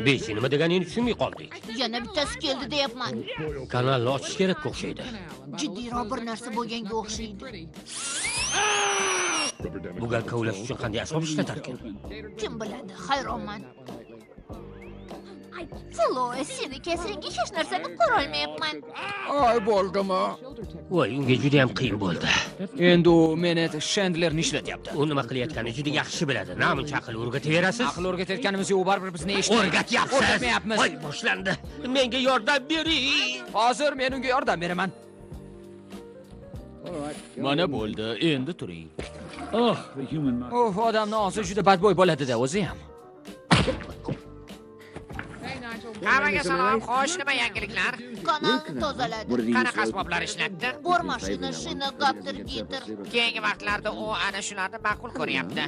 Bechi nima deganingni tushunmay qoldik. Yana bittasi keldi deyapman. Kanalni ochish kerak o'xshaydi. Jiddiyroq bir narsa bo'lganga o'xshaydi. Bu gal kovlash uchun qanday asob ishlatar ekan? Kim biladi, hayronman. Floyd, seni kesringa hech narsani ko'ra olmayapman. Ay bo'ldimi? Voy, unga juda ham qiyin bo'ldi. Endi u meni Chandlerni ishlatyapti. U nima qilayotganini juda yaxshi biladi. Namuncha aql o'rgataverasiz. Aql o'rgatayotganimizga u baribir bizni eshitmaydi. O'rgatyapsiz. O'rgatmayapmiz. Voy, boshlandi. Menga yordam bering. Hozir men unga yordam beraman. Mana bo'ldi, endi turing. Odamning og'zi juda badbo'y bo'ladi-da o'zi ham. Hammaga salom, xo'sh, nima yangiliklar? Kanalni tozaladi. Qanaqa asboblar ishlatdi? Bor mashina, shina, gaptir, getir. Keyingi vaqtlarda u ana shularni ma'qul ko'ryapti.